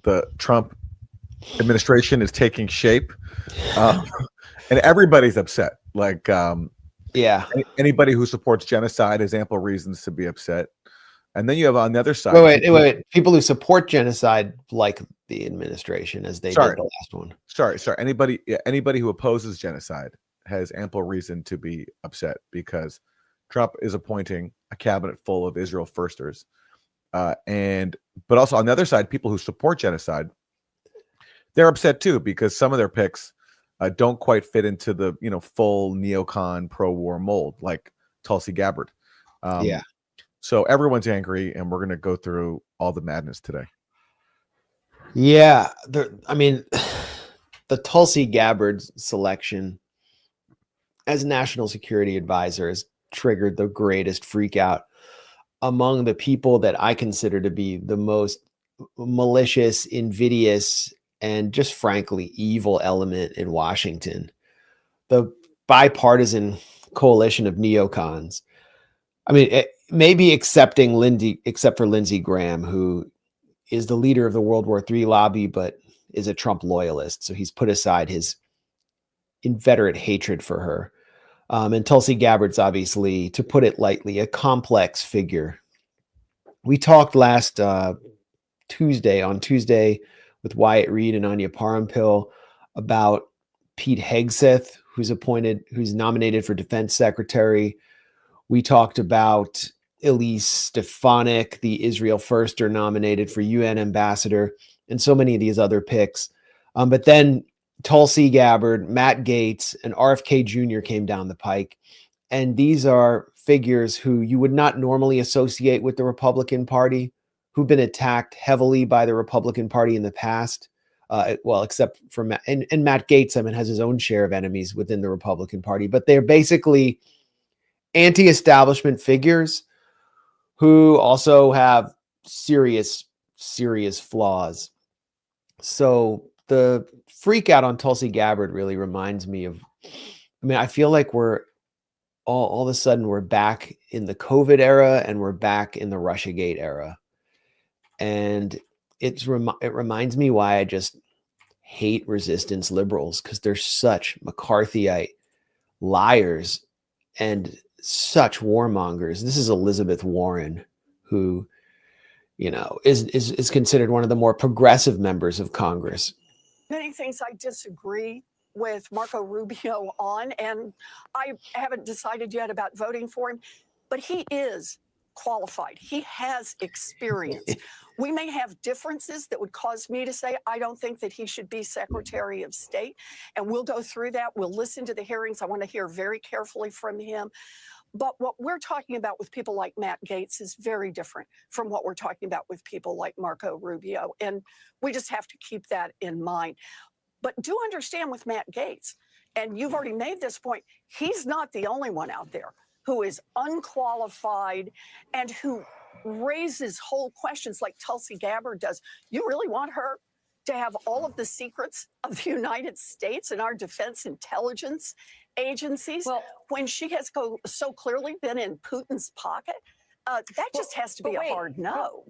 the Trump administration is taking shape, and everybody's upset. Like, anybody who supports genocide has ample reasons to be upset. And then you have on the other side. Wait. People who support genocide like the administration as they did the last one. Sorry. Anybody who opposes genocide has ample reason to be upset because Trump is appointing a cabinet full of Israel firsters. But also on the other side, people who support genocide, they're upset too because some of their picks don't quite fit into the full neocon pro-war mold, like Tulsi Gabbard. So everyone's angry, and we're going to go through all the madness today. Yeah, I mean, the Tulsi Gabbard selection as national security advisor has triggered the greatest freakout among the people that I consider to be the most malicious, invidious, and just frankly evil element in Washington. The bipartisan coalition of neocons. I mean, maybe except for Lindsey Graham, who is the leader of the World War III lobby, but is a Trump loyalist. So he's put aside his inveterate hatred for her. And Tulsi Gabbard's obviously, to put it lightly, a complex figure. We talked last Tuesday with Wyatt Reed and Anya Parampil about Pete Hegseth, who's nominated for defense secretary. We talked about Elise Stefanik, the Israel firster nominated for UN ambassador, and so many of these other picks. But then Tulsi Gabbard, Matt Gaetz, and RFK Jr. came down the pike. And these are figures who you would not normally associate with the Republican Party, who've been attacked heavily by the Republican Party in the past. Except for Matt, and Matt Gaetz, has his own share of enemies within the Republican Party, but they're basically anti-establishment figures who also have serious flaws. So the freak out on Tulsi Gabbard really reminds me of, I feel like we're all of a sudden we're back in the COVID era and we're back in the Russiagate era. And it reminds me why I just hate resistance liberals, because they're such McCarthyite liars and such warmongers. This is Elizabeth Warren, who, is considered one of the more progressive members of Congress. Many things I disagree with Marco Rubio on, and I haven't decided yet about voting for him, but he is qualified. He has experience. We may have differences that would cause me to say, I don't think that he should be Secretary of State. And we'll go through that. We'll listen to the hearings. I want to hear very carefully from him. But what we're talking about with people like Matt Gaetz is very different from what we're talking about with people like Marco Rubio. And we just have to keep that in mind. But do understand with Matt Gaetz, and you've already made this point, he's not the only one out there who is unqualified and who raises whole questions like Tulsi Gabbard does. You really want her to have all of the secrets of the United States and our defense intelligence agencies when she has so clearly been in Putin's pocket? That just has to be a hard no.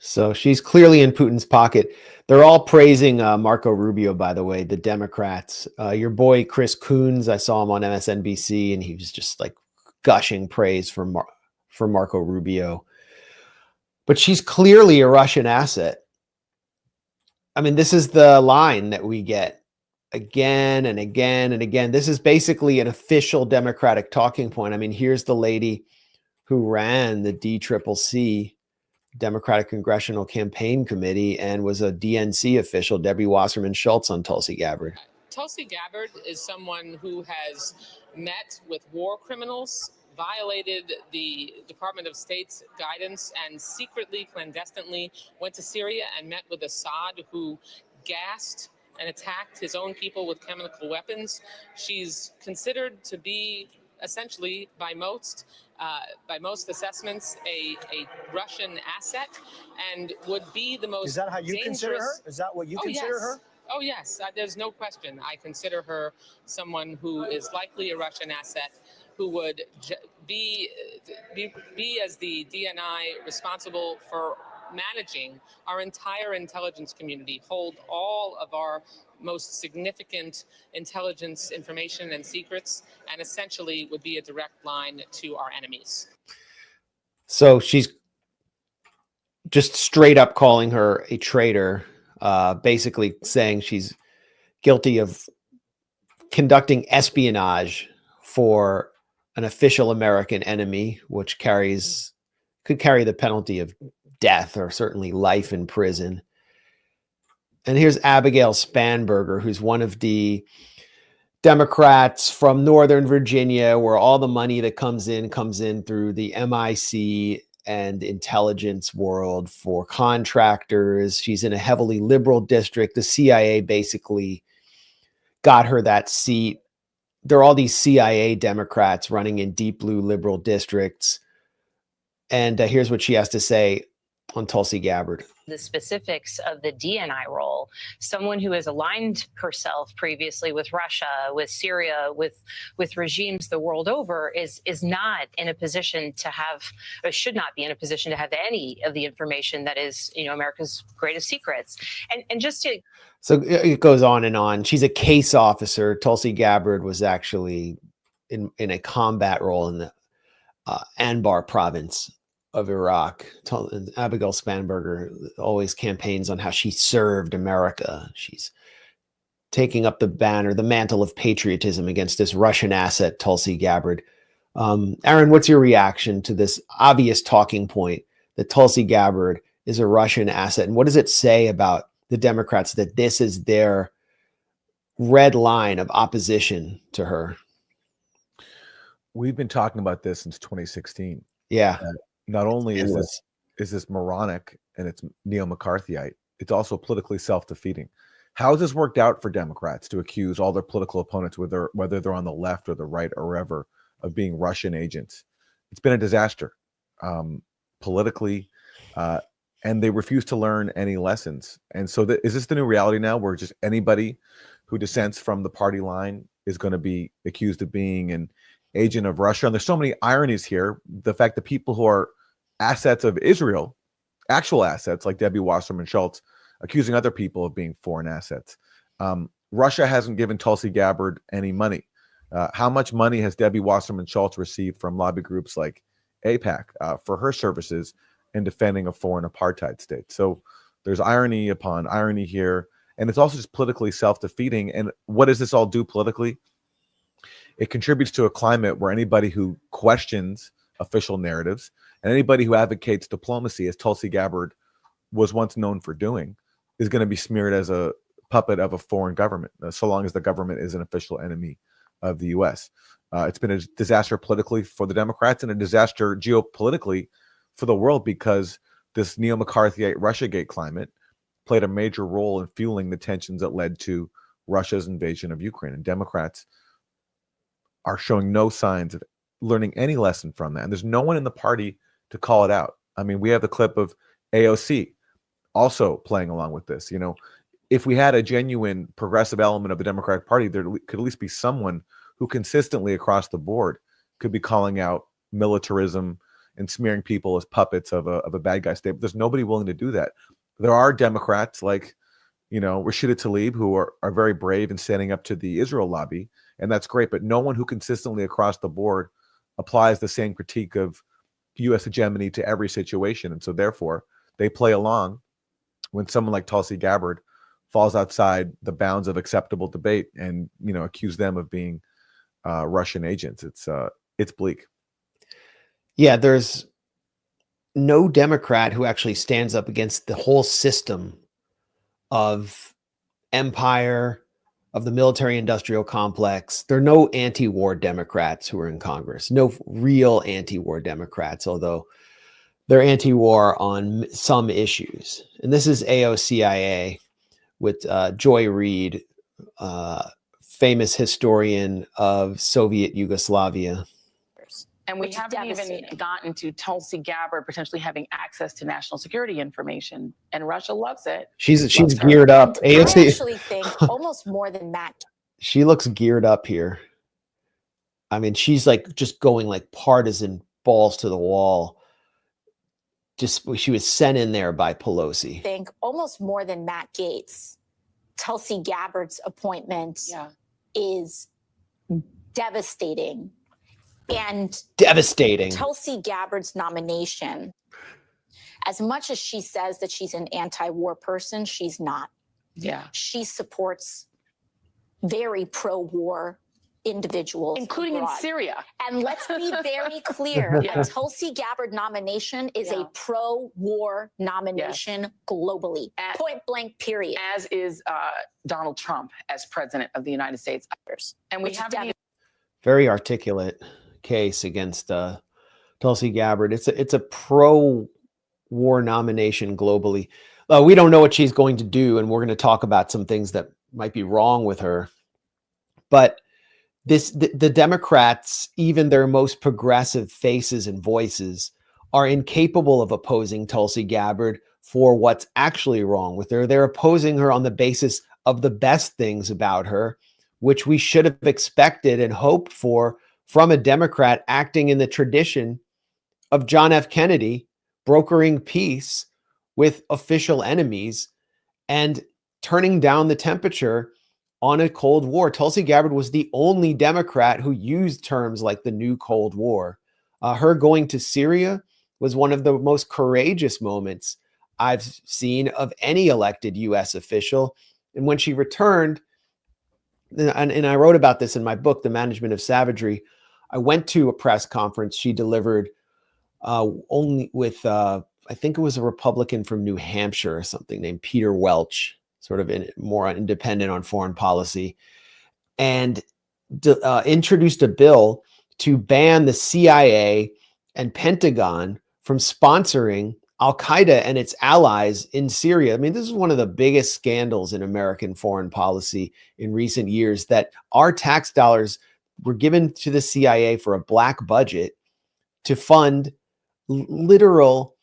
So she's clearly in Putin's pocket. They're all praising Marco Rubio, by the way, the Democrats. Your boy Chris Coons, I saw him on MSNBC, and he was just like gushing praise for Marco Rubio. But she's clearly a Russian asset. This is the line that we get again and again and again. This is basically an official Democratic talking point. Here's the lady who ran the DCCC, Democratic Congressional Campaign Committee, and was a DNC official, Debbie Wasserman Schultz, on Tulsi Gabbard. Tulsi Gabbard is someone who has met with war criminals, violated the Department of State's guidance, and secretly, clandestinely went to Syria and met with Assad, who gassed and attacked his own people with chemical weapons. She's considered to be essentially by most assessments a Russian asset, and would be the most. Is that how you dangerous... consider her? Is that what you consider her? Oh yes, there's no question. I consider her someone who is likely a Russian asset, who would be as the DNI responsible for managing our entire intelligence community, hold all of our most significant intelligence information and secrets, and essentially would be a direct line to our enemies. So she's just straight up calling her a traitor, basically saying she's guilty of conducting espionage for an official American enemy, which could carry the penalty of death or certainly life in prison. And here's Abigail Spanberger, who's one of the Democrats from Northern Virginia, where all the money that comes in through the MIC and intelligence world for contractors. She's in a heavily liberal district. The CIA basically got her that seat. There are all these CIA Democrats running in deep blue liberal districts. And here's what she has to say on Tulsi Gabbard. The specifics of the DNI role, someone who has aligned herself previously with Russia, with Syria, with regimes the world over, is not in a position to have, or should not be in a position to have any of the information that is, America's greatest secrets. And just to... So it goes on and on. She's a case officer. Tulsi Gabbard was actually in a combat role in the Anbar province of Iraq. Abigail Spanberger always campaigns on how she served America. She's taking up the mantle of patriotism against this Russian asset, Tulsi Gabbard. Aaron, what's your reaction to this obvious talking point that Tulsi Gabbard is a Russian asset? And what does it say about the Democrats that this is their red line of opposition to her? We've been talking about this since 2016. Yeah. Not only is this moronic and it's neo-McCarthyite, it's also politically self-defeating. How has this worked out for Democrats to accuse all their political opponents, whether they're on the left or the right or wherever, of being Russian agents? It's been a disaster politically, and they refuse to learn any lessons. And so is this the new reality now, where just anybody who dissents from the party line is going to be accused of being an agent of Russia? And there's so many ironies here. The fact that people who are assets of Israel, actual assets like Debbie Wasserman Schultz, accusing other people of being foreign assets. Russia hasn't given Tulsi Gabbard any money. How much money has Debbie Wasserman Schultz received from lobby groups like AIPAC for her services in defending a foreign apartheid state? So there's irony upon irony here. And it's also just politically self-defeating. And what does this all do politically? It contributes to a climate where anybody who questions official narratives and anybody who advocates diplomacy, as Tulsi Gabbard was once known for doing, is going to be smeared as a puppet of a foreign government, so long as the government is an official enemy of the U.S. It's been a disaster politically for the Democrats and a disaster geopolitically for the world, because this neo-McCarthyite Russiagate climate played a major role in fueling the tensions that led to Russia's invasion of Ukraine. And Democrats are showing no signs of learning any lesson from that. And there's no one in the party to call it out. I mean, we have the clip of AOC also playing along with this. If we had a genuine progressive element of the Democratic Party, there could at least be someone who consistently across the board could be calling out militarism and smearing people as puppets of a bad guy state. But there's nobody willing to do that. There are Democrats like, Rashida Tlaib, who are very brave in standing up to the Israel lobby, and that's great. But no one who consistently across the board applies the same critique of U.S. hegemony to every situation. And so therefore, they play along when someone like Tulsi Gabbard falls outside the bounds of acceptable debate and, accuse them of being Russian agents. It's bleak. Yeah, there's no Democrat who actually stands up against the whole system of empire, of the military-industrial complex. There are no anti-war Democrats who are in Congress, no real anti-war Democrats, although they're anti-war on some issues. And this is AOCIA with Joy Reid, famous historian of Soviet Yugoslavia. And we haven't even gotten to Tulsi Gabbard potentially having access to national security information, and Russia loves it. She's geared up. I actually think almost more than that. She looks geared up here. I mean, she's like just going like partisan balls to the wall. she was sent in there by Pelosi. I think almost more than Matt Gaetz, Tulsi Gabbard's appointment is devastating. And devastating. Tulsi Gabbard's nomination, as much as she says that she's an anti-war person, she's not. Yeah. She supports very pro-war individuals, including in Syria. And let's be very clear, a Tulsi Gabbard nomination is a pro-war nomination globally, point blank, period. As is Donald Trump as president of the United States. And we have very articulate case against Tulsi Gabbard. It's a pro-war nomination globally. We don't know what she's going to do, and we're going to talk about some things that might be wrong with her. But the Democrats, even their most progressive faces and voices, are incapable of opposing Tulsi Gabbard for what's actually wrong with her. They're opposing her on the basis of the best things about her, which we should have expected and hoped for from a Democrat acting in the tradition of John F. Kennedy, brokering peace with official enemies and turning down the temperature on a Cold War. Tulsi Gabbard was the only Democrat who used terms like the new Cold War. Her going to Syria was one of the most courageous moments I've seen of any elected U.S. official. And when she returned, and I wrote about this in my book, The Management of Savagery, I went to a press conference she delivered only with, I think it was a Republican from New Hampshire or something named Peter Welch, sort of more independent on foreign policy, and introduced a bill to ban the CIA and Pentagon from sponsoring Al-Qaeda and its allies in Syria. I mean, this is one of the biggest scandals in American foreign policy in recent years, that our tax dollars were given to the CIA for a black budget to fund literal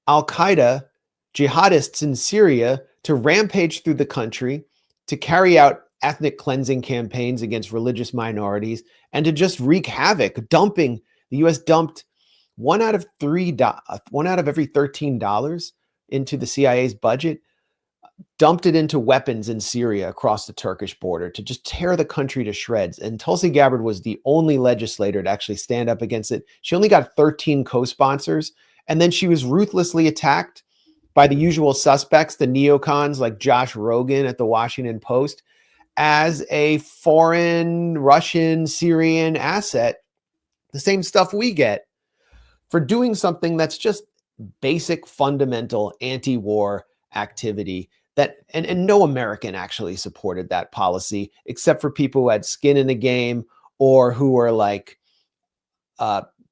Al-Qaeda jihadists in Syria to rampage through the country, to carry out ethnic cleansing campaigns against religious minorities, and to just wreak havoc. The U.S. dumped one out of every $13 into the CIA's budget, dumped it into weapons in Syria across the Turkish border to just tear the country to shreds. And Tulsi Gabbard was the only legislator to actually stand up against it. She only got 13 co-sponsors, and then she was ruthlessly attacked by the usual suspects, the neocons like Josh Rogan at the Washington Post, as a foreign, Russian, Syrian asset, the same stuff we get, for doing something that's just basic, fundamental anti-war activity that, and no American actually supported that policy, except for people who had skin in the game or who were like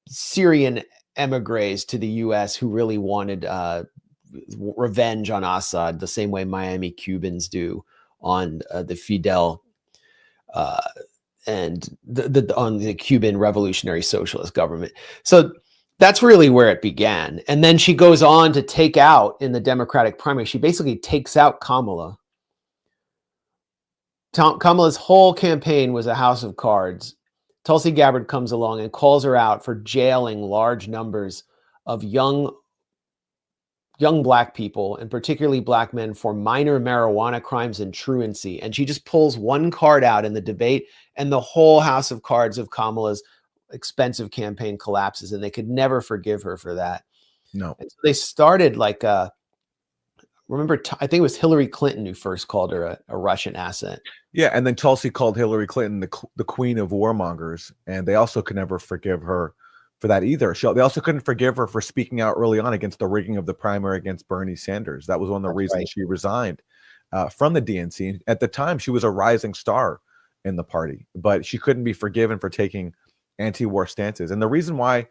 Syrian emigres to the U.S. who really wanted revenge on Assad, the same way Miami Cubans do on the Fidel and on the Cuban Revolutionary Socialist government. So that's really where it began. And then she goes on to take out, in the Democratic primary, she basically takes out Kamala. Kamala's whole campaign was a house of cards. Tulsi Gabbard comes along and calls her out for jailing large numbers of young black people, and particularly black men, for minor marijuana crimes and truancy. And she just pulls one card out in the debate, and the whole house of cards of Kamala's expensive campaign collapses, and they could never forgive her for that. No. And so they started like I think it was Hillary Clinton who first called her a Russian asset. Yeah, and then Tulsi called Hillary Clinton the queen of warmongers, and they also could never forgive her for that either. They also couldn't forgive her for speaking out early on against the rigging of the primary against Bernie Sanders. That was one of the reasons she resigned from the DNC. At the time, she was a rising star in the party, but she couldn't be forgiven for taking anti-war stances. And the reason why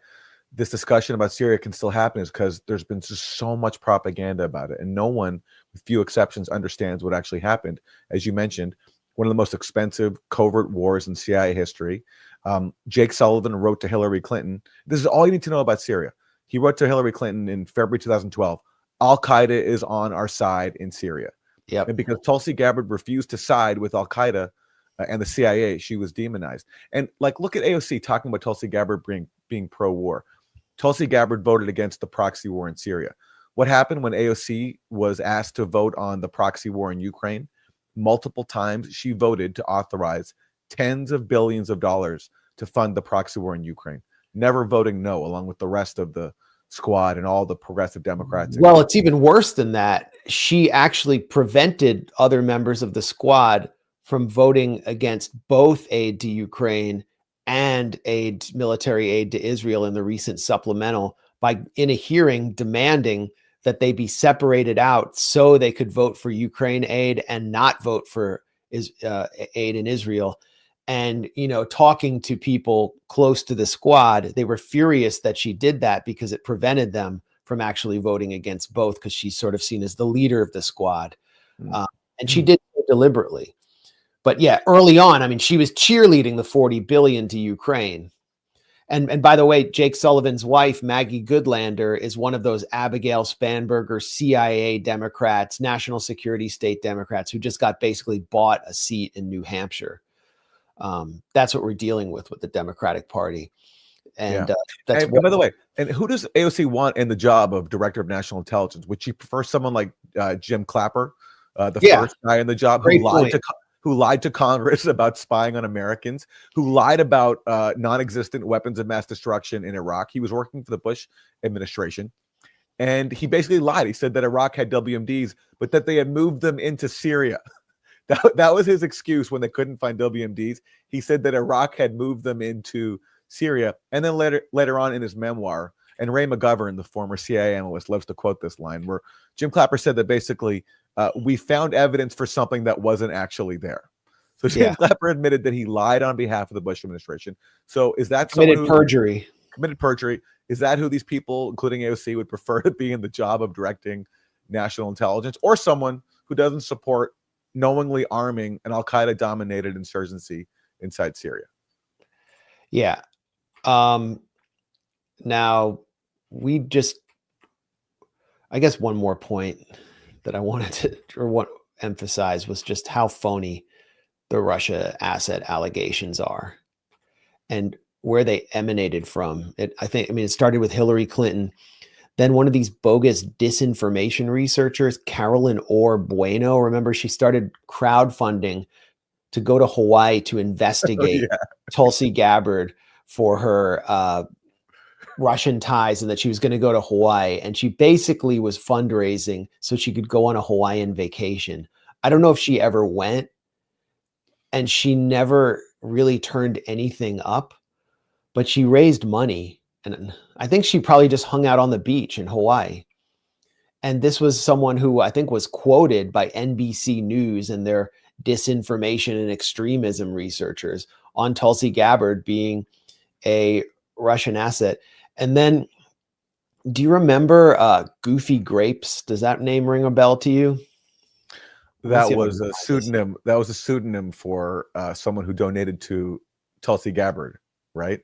this discussion about Syria can still happen is because there's been just so much propaganda about it, and no one, with few exceptions, understands what actually happened. As you mentioned, one of the most expensive covert wars in CIA history. Jake Sullivan wrote to Hillary Clinton. This is all you need to know about Syria. He wrote to Hillary Clinton in February 2012, Al-Qaeda is on our side in Syria. Yep. And because Tulsi Gabbard refused to side with Al-Qaeda and the CIA, she was demonized. And like, look at AOC talking about Tulsi Gabbard being pro-war. Tulsi Gabbard voted against the proxy war in Syria. What happened when AOC was asked to vote on the proxy war in Ukraine? Multiple times she voted to authorize tens of billions of dollars to fund the proxy war in Ukraine, never voting no, along with the rest of the squad and all the progressive Democrats. Well, it's even worse than that. She actually prevented other members of the squad from voting against both aid to Ukraine and military aid to Israel in the recent supplemental by, in a hearing, demanding that they be separated out so they could vote for Ukraine aid and not vote for aid in Israel. And, talking to people close to the squad, they were furious that she did that because it prevented them from actually voting against both, because she's sort of seen as the leader of the squad. And she did it deliberately. But yeah, early on, she was cheerleading the $40 billion to Ukraine. And by the way, Jake Sullivan's wife, Maggie Goodlander, is one of those Abigail Spanberger CIA Democrats, national security state Democrats, who just got basically bought a seat in New Hampshire. That's what we're dealing with the Democratic Party. And that's by the way, and who does AOC want in the job of Director of National Intelligence? Would she prefer someone like Jim Clapper, the first guy in the job who lied to Congress about spying on Americans, who lied about non-existent weapons of mass destruction in Iraq? He was working for the Bush administration, and he basically lied. He said that Iraq had WMDs, but that they had moved them into Syria. That was his excuse when they couldn't find WMDs. He said that Iraq had moved them into Syria. And then later on in his memoir, and Ray McGovern, the former CIA analyst, loves to quote this line, where Jim Clapper said that basically, we found evidence for something that wasn't actually there. So Jim Clapper admitted that he lied on behalf of the Bush administration. So is that committed perjury? Committed perjury. Is that who these people, including AOC, would prefer to be in the job of directing national intelligence, or someone who doesn't support knowingly arming an Al-Qaeda dominated insurgency inside Syria? Yeah. Now I guess one more point that I wanted to emphasize was just how phony the Russia asset allegations are and where they emanated from. It started with Hillary Clinton. Then one of these bogus disinformation researchers, Carolyn Orr Bueno, remember, she started crowdfunding to go to Hawaii to investigate Tulsi Gabbard for her Russian ties, and that she was going to go to Hawaii. And she basically was fundraising so she could go on a Hawaiian vacation. I don't know if she ever went, and she never really turned anything up, but she raised money. And I think she probably just hung out on the beach in Hawaii. And this was someone who I think was quoted by NBC News and their disinformation and extremism researchers on Tulsi Gabbard being a Russian asset. And then, do you remember Goofy Grapes? Does that name ring a bell to you? That was a pseudonym. That was a pseudonym for someone who donated to Tulsi Gabbard, right?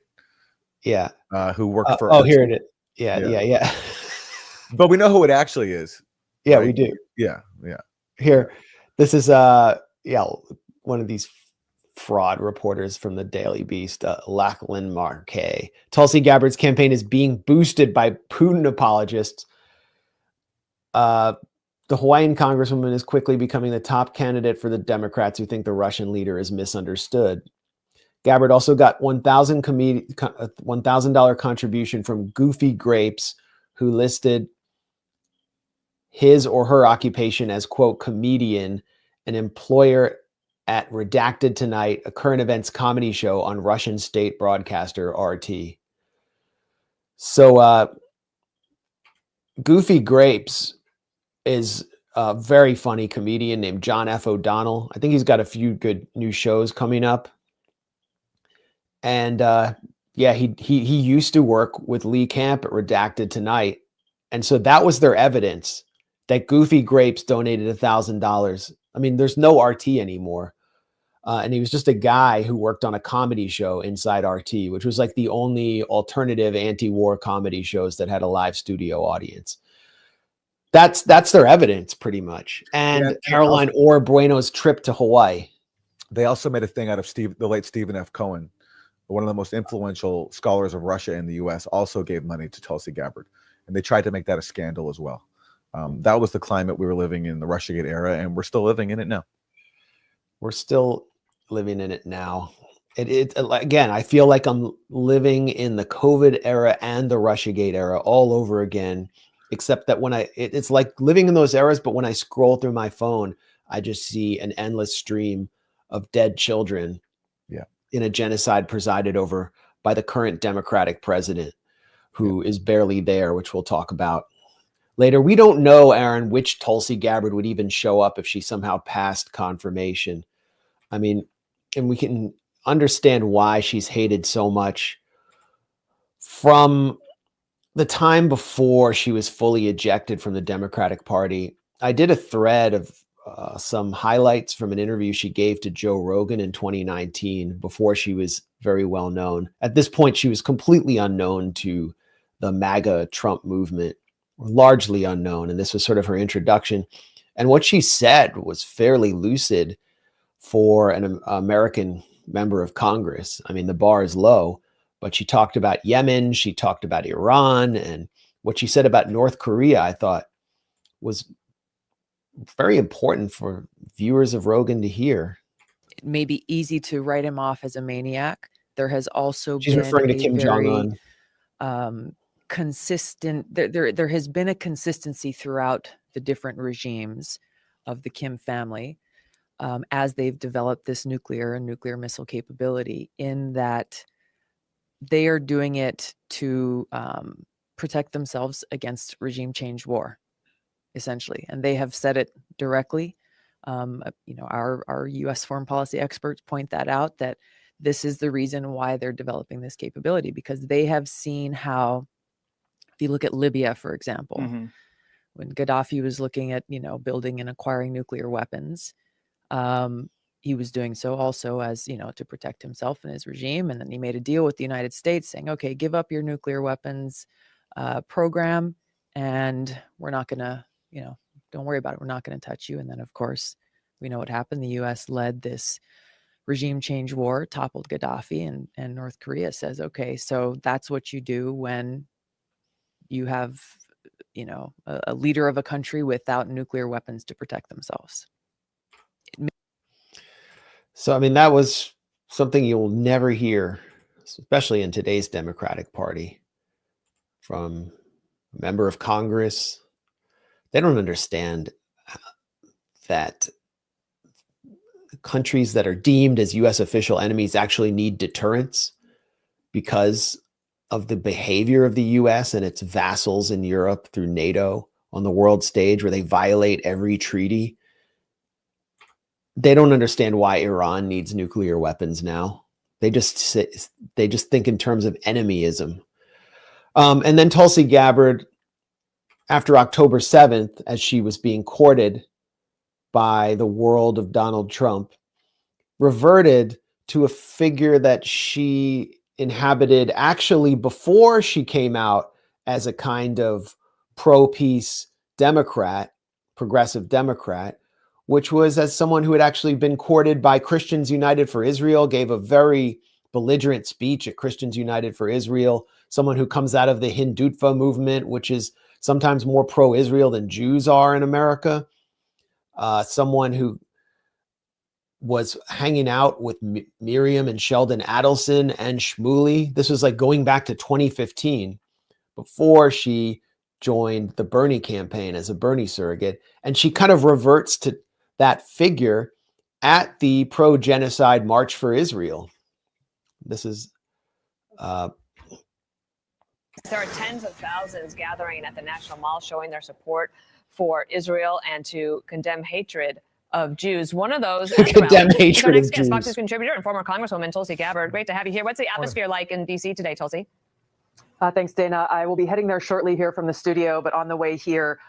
Yeah. Who worked for? Here it is. Yeah. But we know who it actually is. Yeah, right? we do. Yeah. Here, this is one of these fraud reporters from the Daily Beast, Lachlan Marquet. Tulsi Gabbard's campaign is being boosted by Putin apologists. The Hawaiian congresswoman is quickly becoming the top candidate for the Democrats who think the Russian leader is misunderstood. Gabbard also got $1,000 contribution from Goofy Grapes, who listed his or her occupation as, quote, comedian, an employer at Redacted Tonight, a current events comedy show on Russian state broadcaster RT. So Goofy Grapes is a very funny comedian named John F. O'Donnell. I think he's got a few good new shows coming up. And he used to work with Lee Camp at Redacted Tonight. And so that was their evidence that Goofy Grapes donated $1,000. I mean, there's no RT anymore. And he was just a guy who worked on a comedy show inside RT, which was like the only alternative anti-war comedy shows that had a live studio audience. That's their evidence pretty much. And Caroline Orr Bueno's trip to Hawaii. They also made a thing out of the late Stephen F. Cohen, one of the most influential scholars of Russia in the U.S., also gave money to Tulsi Gabbard, and they tried to make that a scandal as well. That was the climate we were living in the Russiagate era, and we're still living in it now. We're still living in it now. Again, I feel like I'm living in the COVID era and the Russiagate era all over again, except that when it's like living in those eras, but when I scroll through my phone, I just see an endless stream of dead children in a genocide presided over by the current Democratic president, who is barely there, which we'll talk about later. We don't know, Aaron, which Tulsi Gabbard would even show up if she somehow passed confirmation. I mean, and we can understand why she's hated so much from the time before she was fully ejected from the Democratic Party. I did a thread of some highlights from an interview she gave to Joe Rogan in 2019 before she was very well known. At this point, she was completely unknown to the MAGA Trump movement, largely unknown. And this was sort of her introduction. And what she said was fairly lucid for an American member of Congress. I mean, the bar is low, but she talked about Yemen, she talked about Iran, and what she said about North Korea, I thought was very important for viewers of Rogan to hear. It may be easy to write him off as a maniac. There has also She's been referring to Kim Jong-un. Consistent. There has been a consistency throughout the different regimes of the Kim family as they've developed this nuclear and nuclear missile capability, in that they are doing it to protect themselves against regime change war, essentially. And they have said it directly. Our U.S. foreign policy experts point that out, that this is the reason why they're developing this capability, because they have seen how, if you look at Libya, for example, when Gaddafi was looking at, building and acquiring nuclear weapons, he was doing so also as, to protect himself and his regime. And then he made a deal with the United States saying, okay, give up your nuclear weapons program, and we're not going to, don't worry about it. We're not going to touch you. And then, of course, we know what happened. The U.S. led this regime change war, toppled Gaddafi, and North Korea says, okay, so that's what you do when you have, a leader of a country without nuclear weapons to protect themselves. So, I mean, that was something you'll never hear, especially in today's Democratic Party, from a member of Congress. They don't understand that countries that are deemed as U.S. official enemies actually need deterrence because of the behavior of the U.S. and its vassals in Europe through NATO on the world stage, where they violate every treaty. They don't understand why Iran needs nuclear weapons now. They just think in terms of enemyism. And then Tulsi Gabbard, after October 7th, as she was being courted by the world of Donald Trump, reverted to a figure that she inhabited actually before she came out as a kind of pro-peace Democrat, progressive Democrat, which was as someone who had actually been courted by Christians United for Israel, gave a very belligerent speech at Christians United for Israel, someone who comes out of the Hindutva movement, which is sometimes more pro-Israel than Jews are in America, someone who was hanging out with Miriam and Sheldon Adelson and Shmuley. This was like going back to 2015, before she joined the Bernie campaign as a Bernie surrogate. And she kind of reverts to that figure at the pro-genocide March for Israel. This is... There are tens of thousands gathering at the National Mall showing their support for Israel and to condemn hatred of Jews. One of those condemn hatred of Jews. Fox News contributor and former Congresswoman Tulsi Gabbard. Great to have you here. What's the atmosphere like in D.C. today, Tulsi? Thanks, Dana. I will be heading there shortly here from the studio, but on the way here,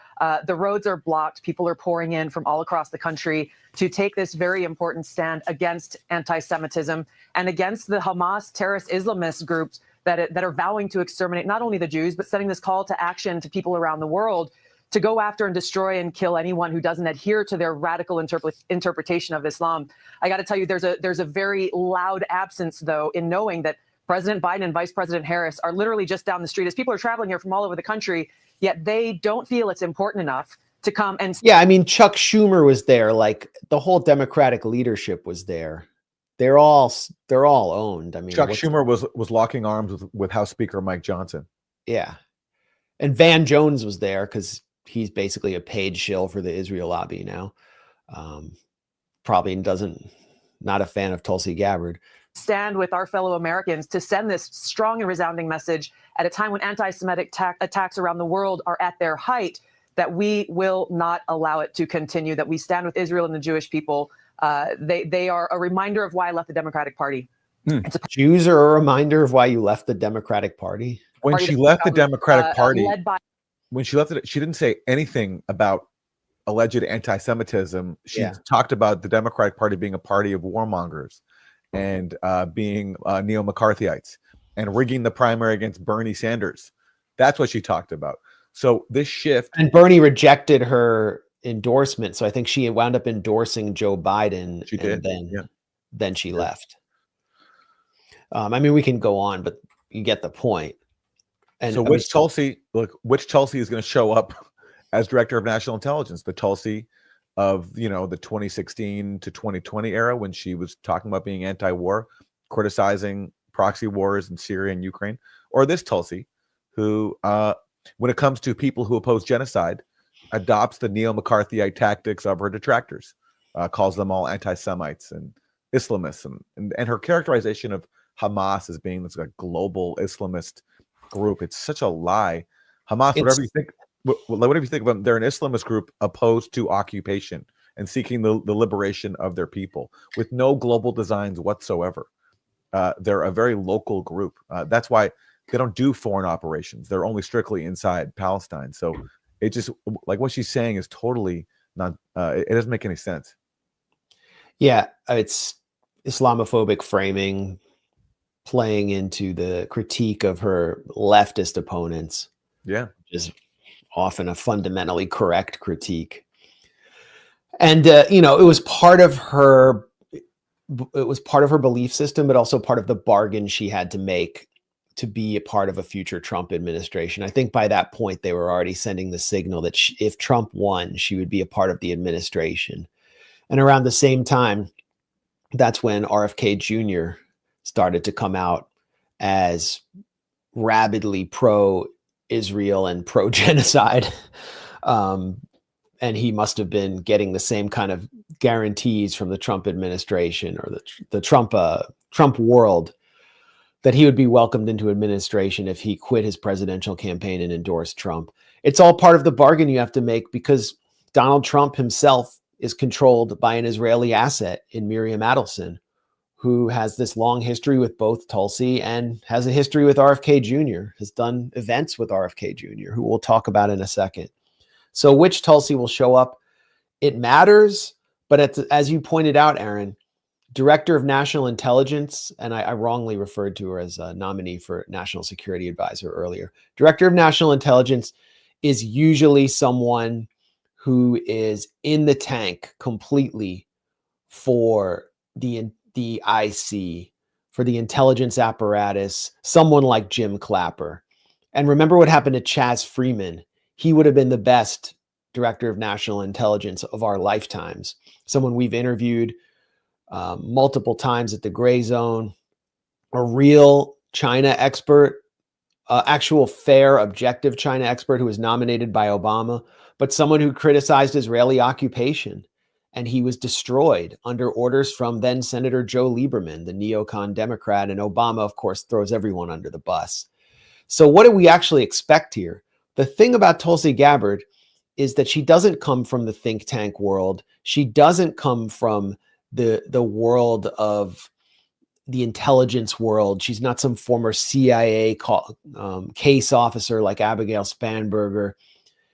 the roads are blocked. People are pouring in from all across the country to take this very important stand against anti-Semitism and against the Hamas terrorist Islamist groups that are vowing to exterminate not only the Jews, but sending this call to action to people around the world to go after and destroy and kill anyone who doesn't adhere to their radical interpretation of Islam. I got to tell you, there's a very loud absence, though, in knowing that President Biden and Vice President Harris are literally just down the street as people are traveling here from all over the country, yet they don't feel it's important enough to come and. Yeah, I mean, Chuck Schumer was there. Like the whole Democratic leadership was there. They're all owned. I mean, Chuck Schumer was locking arms with House Speaker Mike Johnson. Yeah, and Van Jones was there because he's basically a paid shill for the Israel lobby now. Probably not a fan of Tulsi Gabbard. Stand with our fellow Americans to send this strong and resounding message at a time when anti-Semitic attacks around the world are at their height, that we will not allow it to continue, that we stand with Israel and the Jewish people. They are a reminder of why I left the Democratic Party. Jews are a reminder of why you left the Democratic Party. When she left the Democratic Party, when she left it, she didn't say anything about alleged anti-Semitism. She talked about the Democratic Party being a party of warmongers and being neo-McCarthyites and rigging the primary against Bernie Sanders. That's what she talked about. So this shift, and Bernie rejected her endorsement. So I think she wound up endorsing Joe Biden. She did. Then she left. I mean, we can go on, but you get the point. And so which Tulsi is going to show up as Director of National Intelligence? The Tulsi of, the 2016 to 2020 era, when she was talking about being anti-war, criticizing proxy wars in Syria and Ukraine, or this Tulsi who, when it comes to people who oppose genocide, adopts the neo-McCarthyite tactics of her detractors, calls them all anti-Semites and Islamists, and her characterization of Hamas as being this global Islamist group. It's such a lie. Hamas, whatever you think of them, they're an Islamist group opposed to occupation and seeking the liberation of their people with no global designs whatsoever. They're a very local group. That's why they don't do foreign operations. They're only strictly inside Palestine. So it just, like what she's saying is totally not, it doesn't make any sense. Yeah, it's Islamophobic framing, playing into the critique of her leftist opponents. Yeah. Which is often a fundamentally correct critique. And, it was part of her belief system, but also part of the bargain she had to make to be a part of a future Trump administration. I think by that point, they were already sending the signal that if Trump won, she would be a part of the administration. And around the same time, that's when RFK Jr. started to come out as rabidly pro-Israel and pro-genocide. And he must have been getting the same kind of guarantees from the Trump administration or the Trump world that he would be welcomed into administration if he quit his presidential campaign and endorsed Trump. It's all part of the bargain you have to make, because Donald Trump himself is controlled by an Israeli asset in Miriam Adelson, who has this long history with both Tulsi and has a history with RFK Jr., has done events with RFK Jr., who we'll talk about in a second. So which Tulsi will show up? It matters, but as you pointed out, Aaron, Director of National Intelligence, and I wrongly referred to her as a nominee for National Security Advisor earlier. Director of National Intelligence is usually someone who is in the tank completely for the IC, for the intelligence apparatus, someone like Jim Clapper. And remember what happened to Chaz Freeman. He would have been the best Director of National Intelligence of our lifetimes, someone we've interviewed multiple times at the Grayzone, a real China expert, actual fair, objective China expert who was nominated by Obama, but someone who criticized Israeli occupation. And he was destroyed under orders from then Senator Joe Lieberman, the neocon Democrat. And Obama, of course, throws everyone under the bus. So what do we actually expect here? The thing about Tulsi Gabbard is that she doesn't come from the think tank world. She doesn't come from the world of the intelligence world. She's not some former CIA case officer like Abigail Spanberger.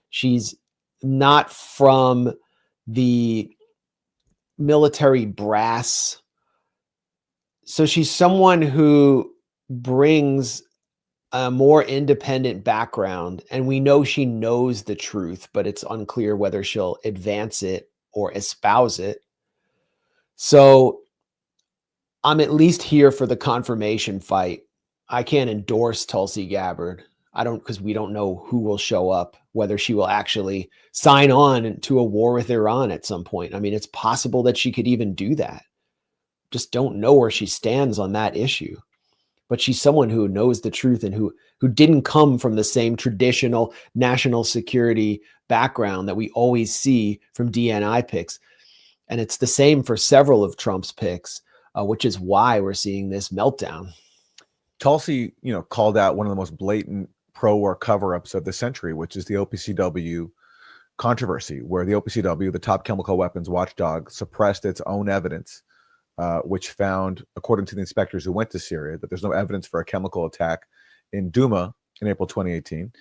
She's not from the military brass. So she's someone who brings a more independent background, and we know she knows the truth, but it's unclear whether she'll advance it or espouse it. So I'm at least here for the confirmation fight I can't endorse Tulsi Gabbard. I don't, because we don't know who will show up, whether she will actually sign on to a war with Iran at some point. I mean, it's possible that she could even do that. Just don't know where she stands on that issue. But she's someone who knows the truth and who didn't come from the same traditional national security background that we always see from DNI picks. And it's the same for several of Trump's picks, which is why we're seeing this meltdown. Tulsi, called out one of the most blatant pro-war cover-ups of the century, which is the OPCW controversy, where the OPCW, the top chemical weapons watchdog, suppressed its own evidence, which found, according to the inspectors who went to Syria, that there's no evidence for a chemical attack in Duma in April 2018.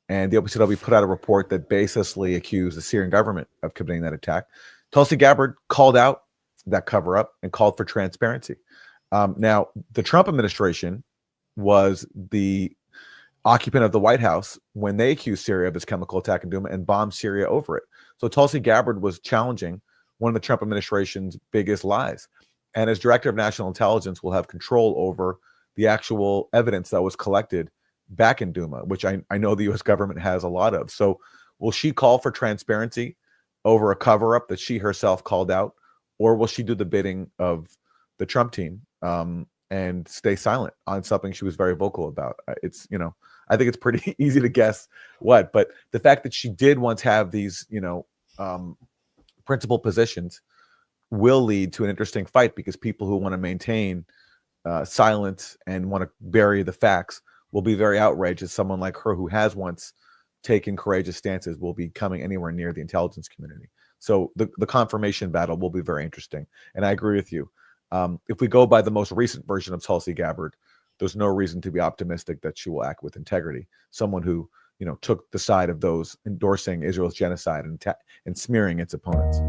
And the OPCW put out a report that baselessly accused the Syrian government of committing that attack. Tulsi Gabbard called out that cover-up and called for transparency. Now, the Trump administration was the occupant of the White House when they accused Syria of this chemical attack in Duma and bombed Syria over it. So Tulsi Gabbard was challenging one of the Trump administration's biggest lies. And as director of national intelligence, will have control over the actual evidence that was collected back in Duma, which I know the U.S. government has a lot of. So will she call for transparency over a cover-up that she herself called out, or will she do the bidding of the Trump team and stay silent on something she was very vocal about? It's, I think it's pretty easy to guess what, but the fact that she did once have these, principal positions will lead to an interesting fight, because people who want to maintain silence and want to bury the facts will be very outraged as someone like her, who has once taken courageous stances, will be coming anywhere near the intelligence community. So the confirmation battle will be very interesting. And I agree with you. If we go by the most recent version of Tulsi Gabbard, there's no reason to be optimistic that she will act with integrity. Someone who, took the side of those endorsing Israel's genocide and smearing its opponents.